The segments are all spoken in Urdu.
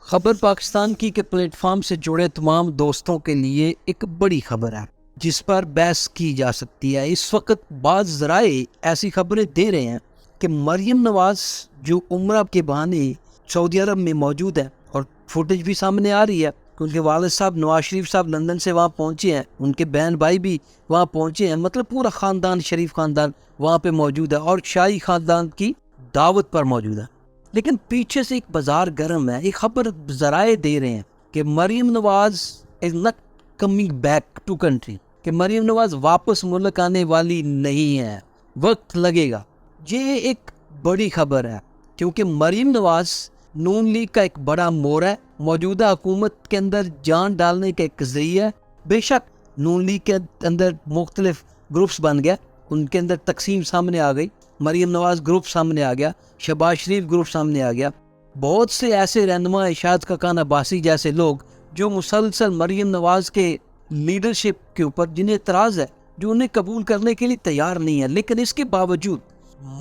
خبر پاکستان کی کے پلیٹ فارم سے جڑے تمام دوستوں کے لیے ایک بڑی خبر ہے جس پر بحث کی جا سکتی ہے۔ اس وقت بعض ذرائع ایسی خبریں دے رہے ہیں کہ مریم نواز جو عمرہ کے بہانے سعودی عرب میں موجود ہے، اور فوٹیج بھی سامنے آ رہی ہے کہ ان کے والد صاحب نواز شریف صاحب لندن سے وہاں پہنچے ہیں، ان کے بہن بھائی بھی وہاں پہنچے ہیں، مطلب پورا خاندان، شریف خاندان وہاں پہ موجود ہے اور شاہی خاندان کی دعوت پر موجود ہے۔ لیکن پیچھے سے ایک بازار گرم ہے، ایک خبر ذرائع دے رہے ہیں کہ Maryam Nawaz is not coming back to country, کہ مریم نواز واپس ملک آنے والی نہیں ہے، وقت لگے گا۔ یہ ایک بڑی خبر ہے کیونکہ مریم نواز نون لیگ کا ایک بڑا مور ہے، موجودہ حکومت کے اندر جان ڈالنے کا ایک ذریعہ ہے۔ بے شک نون لیگ کے اندر مختلف گروپس بن گیا، ان کے اندر تقسیم سامنے آ گئی، مریم نواز گروپ سامنے آ گیا، شہباز شریف گروپ سامنے آ گیا، بہت سے ایسے رہنما، اشاد کاکان عباسی جیسے لوگ جو مسلسل مریم نواز کے لیڈرشپ کے اوپر جنہیں اعتراض ہے، جو انہیں قبول کرنے کے لیے تیار نہیں ہے، لیکن اس کے باوجود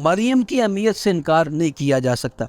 مریم کی اہمیت سے انکار نہیں کیا جا سکتا۔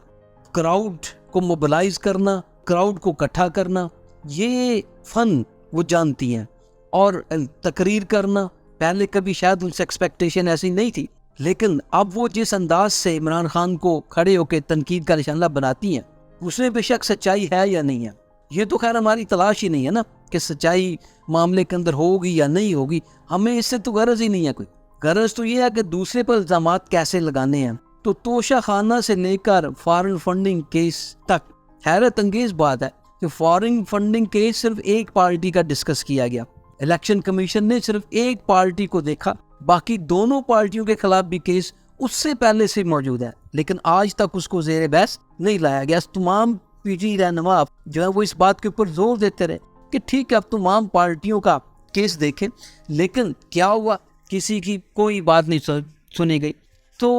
کراؤڈ کو موبلائز کرنا، کراؤڈ کو اکٹھا کرنا، یہ فن وہ جانتی ہیں، اور تقریر کرنا پہلے کبھی شاید ان سے ایکسپیکٹیشن ایسی نہیں تھی، لیکن اب وہ جس انداز سے عمران خان کو کھڑے ہو کے تنقید کا نشانہ بناتی ہیں، اس میں بے شک سچائی ہے یا نہیں ہے، یہ تو خیر ہماری تلاش ہی نہیں ہے نا کہ سچائی معاملے کے اندر ہوگی یا نہیں ہوگی، ہمیں اس سے تو غرض ہی نہیں ہے کوئی۔ غرض تو یہ ہے کہ دوسرے پر الزامات کیسے لگانے ہیں۔ تو توشہ خانہ سے لے کر فارن فنڈنگ کیس تک، حیرت انگیز بات ہے کہ فارن فنڈنگ کیس صرف ایک پارٹی کا ڈسکس کیا گیا، الیکشن کمیشن نے صرف ایک پارٹی کو دیکھا، باقی دونوں پارٹیوں کے خلاف بھی کیس اس سے پہلے سے موجود ہے، لیکن آج تک اس کو زیر بحث نہیں لایا گیا۔ تمام پی ٹی رہنما جو ہے وہ اس بات کے اوپر زور دیتے رہے کہ ٹھیک ہے اب تمام پارٹیوں کا کیس دیکھیں، لیکن کیا ہوا، کسی کی کوئی بات نہیں سنی گئی۔ تو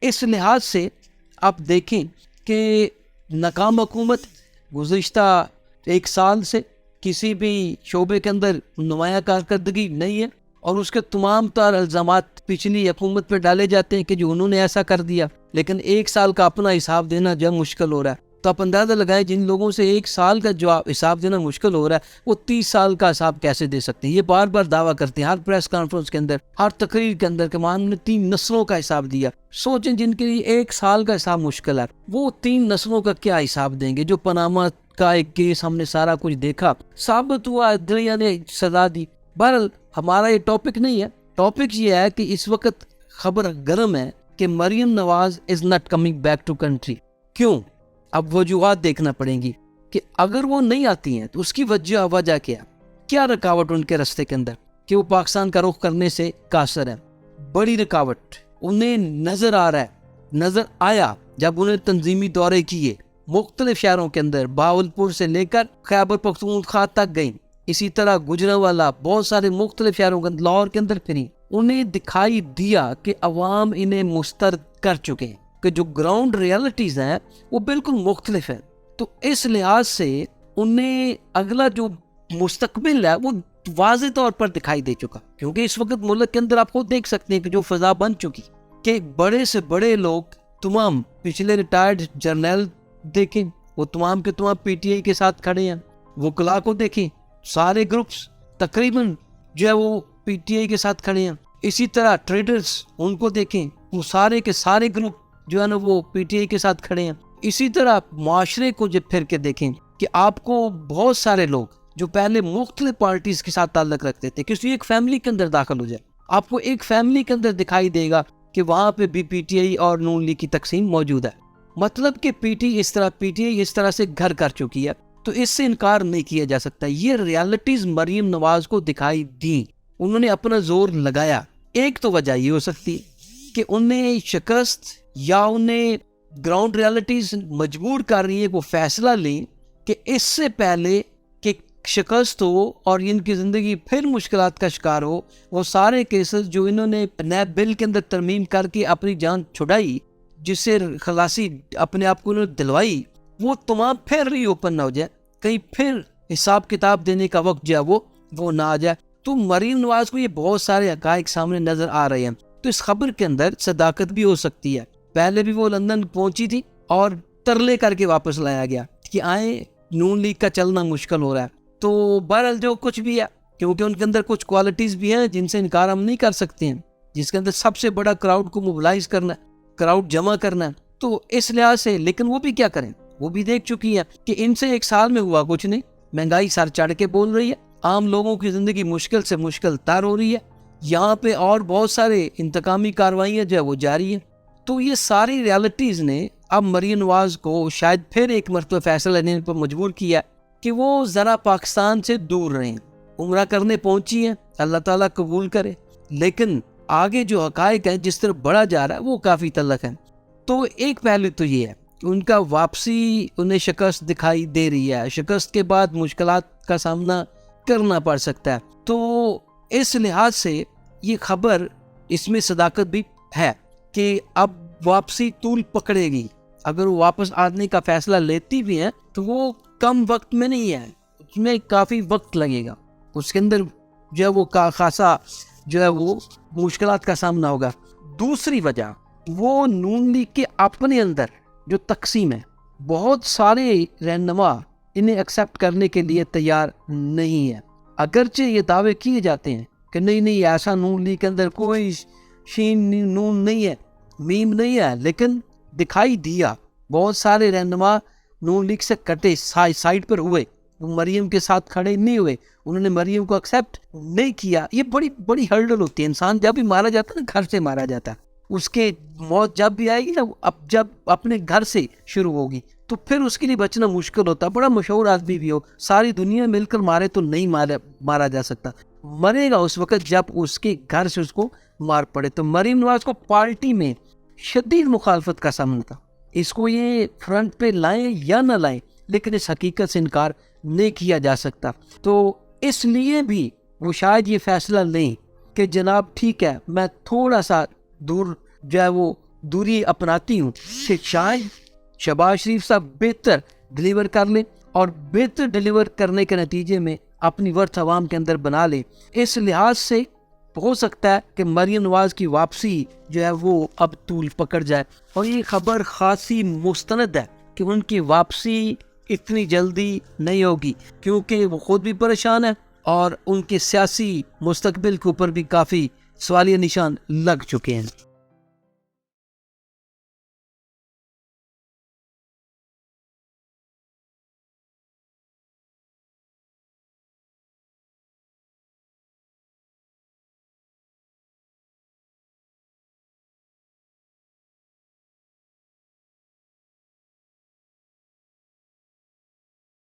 اس لحاظ سے آپ دیکھیں کہ ناکام حکومت گزشتہ ایک سال سے کسی بھی شعبے کے اندر نمایاں کارکردگی نہیں ہے، اور اس کے تمام تر الزامات پچھلی حکومت پہ ڈالے جاتے ہیں کہ جو انہوں نے ایسا کر دیا، لیکن ایک سال کا اپنا حساب دینا جب مشکل ہو رہا ہے تو آپ اندازہ لگائیں جن لوگوں سے ایک سال کا جو حساب دینا مشکل ہو رہا ہے وہ 30 سال کا حساب کیسے دے سکتے ہیں۔ یہ بار بار دعویٰ کرتے ہیں ہر پریس کانفرنس کے اندر، ہر تقریر کے اندر کہ ہم نے 3 نسلوں کا حساب دیا۔ سوچیں جن کے لیے ایک سال کا حساب مشکل ہے، وہ 3 نسلوں کا کیا حساب دیں گے؟ جو پاناما کا ایک کیس ہم نے سارا کچھ دیکھا، ثابت ہوا، دنیا نے سزا دی۔ بہرحال ہمارا یہ ٹاپک نہیں ہے، ٹاپک یہ ہے کہ اس وقت خبر گرم ہے کہ Maryam Nawaz is not coming back to country. کیوں؟ اب وجوہات دیکھنا پڑیں گی کہ اگر وہ نہیں آتی ہیں تو اس کی وجہ کیا رکاوٹ ان کے راستے کے اندر کہ وہ پاکستان کا رخ کرنے سے قاصر ہے۔ بڑی رکاوٹ انہیں نظر آ رہا ہے، نظر آیا جب انہیں تنظیمی دورے کیے، مختلف شہروں کے اندر، بہاولپور سے لے کر خیبر پختونخوا تک گئیں، اسی طرح گجرانوالہ، بہت سارے مختلف شہروں کے اندر، لاہور کے اندر پھریں، انہیں دکھائی دیا کہ عوام انہیں مسترد کر چکے ہیں، کہ جو گراؤنڈ ریالٹیز ہیں وہ بالکل مختلف ہیں۔ تو اس لحاظ سے انہیں اگلا جو مستقبل ہے وہ واضح طور پر دکھائی دے چکا، کیونکہ اس وقت ملک کے اندر آپ خود دیکھ سکتے ہیں کہ جو فضا بن چکی کہ بڑے سے بڑے لوگ، تمام پچھلے ریٹائرڈ جرنیل دیکھیں، وہ تمام کے تمام پی ٹی آئی کے ساتھ کھڑے ہیں، وکلاء کو دیکھیں، سارے گروپس تقریباً جو ہے وہ پی ٹی آئی کے ساتھ کھڑے ہیں، اسی طرح ٹریڈرز ان کو دیکھیں، وہ سارے کے سارے گروپ جو ہے نا وہ پی ٹی آئی کے ساتھ کھڑے ہیں۔ اسی طرح معاشرے کو جب پھر کے دیکھیں کہ آپ کو بہت سارے لوگ جو پہلے مختلف پارٹیز کے ساتھ تعلق رکھتے تھے، کسی ایک فیملی کے اندر داخل ہو جائے، آپ کو ایک فیملی کے اندر دکھائی دے گا کہ وہاں پہ بھی پی ٹی آئی اور نون لیگ کی تقسیم موجود ہے، مطلب کہ پی ٹی آئی اس طرح سے گھر کر چکی ہے، تو اس سے انکار نہیں کیا جا سکتا۔ یہ ریالٹیز مریم نواز کو دکھائی دی، انہوں نے اپنا زور لگایا۔ ایک تو وجہ یہ ہو سکتی ہے کہ انہیں شکست یا انہیں گراؤنڈ ریالٹیز مجبور کر رہی ہے وہ فیصلہ لیں کہ اس سے پہلے کہ شکست ہو اور ان کی زندگی پھر مشکلات کا شکار ہو، وہ سارے کیسز جو انہوں نے نیب بل کے اندر ترمیم کر کے اپنی جان چھڑائی، جس سے خلاصی اپنے آپ کو انہوں نے دلوائی، وہ تمام پھر ری اوپن نہ ہو جائے، کہیں پھر حساب کتاب دینے کا وقت جو ہے وہ نہ آ جائے۔ تو مریم نواز کو یہ بہت سارے حقائق سامنے نظر آ رہے ہیں، تو اس خبر کے اندر صداقت بھی ہو سکتی ہے۔ پہلے بھی وہ لندن پہنچی تھی اور ترلے کر کے واپس لایا گیا کہ آئیں نون لیگ کا چلنا مشکل ہو رہا ہے. تو بہرحال جو کچھ بھی ہے، کیونکہ ان کے اندر کچھ کوالٹیز بھی ہیں جن سے انکار ہم نہیں کر سکتے ہیں، جس کے اندر سب سے بڑا کراؤڈ کو موبلائز کرنا ہے، کراؤڈ جمع کرنا ہے. تو اس لحاظ سے لیکن وہ بھی کیا کریں، وہ بھی دیکھ چکی ہے کہ ان سے ایک سال میں ہوا کچھ نہیں. مہنگائی سر چڑھ کے بول رہی ہے، عام لوگوں کی زندگی مشکل سے مشکل تر ہو رہی ہے، یہاں پہ اور بہت سارے انتقامی کارروائیاں جو ہے وہ جاری ہیں. تو یہ ساری ریالٹیز نے اب مریم نواز کو شاید پھر ایک مرتبہ فیصلہ لینے پر مجبور کیا کہ وہ ذرا پاکستان سے دور رہیں. عمرہ کرنے پہنچی ہیں، اللہ تعالیٰ قبول کرے، لیکن آگے جو حقائق ہیں جس طرح بڑھا جا رہا ہے وہ کافی تلخ ہیں. تو ایک پہلو تو یہ ہے کہ ان کا واپسی انہیں شکست دکھائی دے رہی ہے، شکست کے بعد مشکلات کا سامنا کرنا پڑ سکتا ہے. تو اس لحاظ سے یہ خبر، اس میں صداقت بھی ہے کہ اب واپسی طول پکڑے گی. اگر وہ واپس آنے کا فیصلہ لیتی بھی ہیں تو وہ کم وقت میں نہیں ہے، اس میں کافی وقت لگے گا، اس کے اندر جو ہے وہ خاصا جو ہے وہ مشکلات کا سامنا ہوگا. دوسری وجہ وہ نون لیگ کے اپنے اندر جو تقسیم ہے، بہت سارے رہنما انہیں ایکسیپٹ کرنے کے لیے تیار نہیں ہے. اگرچہ یہ دعوے کیے جاتے ہیں کہ نہیں ایسا نون لیگ کے اندر کوئی شین نون نہیں ہے، میم نہیں ہے، لیکن دکھائی دیا بہت سارے رہنما نون لیگ سے کٹے، سائڈ پر ہوئے، مریم کے ساتھ کھڑے نہیں ہوئے، انہوں نے مریم کو ایکسیپٹ نہیں کیا. یہ بڑی ہرڈل ہوتی ہے. انسان جب بھی مارا جاتا ہے نا، گھر سے مارا جاتا ہے، اس کے موت جب بھی آئے گی نا، اب جب اپنے گھر سے شروع ہوگی تو پھر اس کے لیے بچنا مشکل ہوتا ہے. بڑا مشہور آدمی بھی ہو، ساری دنیا مل کر مارے تو نہیں مارا جا سکتا، مرے گا اس وقت جب اس کے گھر سے اس کو مار پڑے. تو مریم نواز کو پارٹی میں شدید مخالفت کا سامنا تھا. اس کو یہ فرنٹ پہ لائیں یا نہ لائیں، لیکن اس حقیقت سے انکار نہیں کیا جا سکتا. تو اس لیے بھی وہ شاید یہ فیصلہ لیں کہ جناب ٹھیک ہے، میں تھوڑا سا دور جو ہے وہ دوری اپناتی ہوں کہ شاید شہباز شریف صاحب بہتر ڈیلیور کر لیں، اور بہتر ڈیلیور کرنے کے نتیجے میں اپنی ورث عوام کے اندر بنا لیں. اس لحاظ سے ہو سکتا ہے کہ مریم نواز کی واپسی جو ہے وہ اب طول پکڑ جائے. اور یہ خبر خاصی مستند ہے کہ ان کی واپسی اتنی جلدی نہیں ہوگی، کیونکہ وہ خود بھی پریشان ہے اور ان کے سیاسی مستقبل کے اوپر بھی کافی سوالیہ نشان لگ چکے ہیں.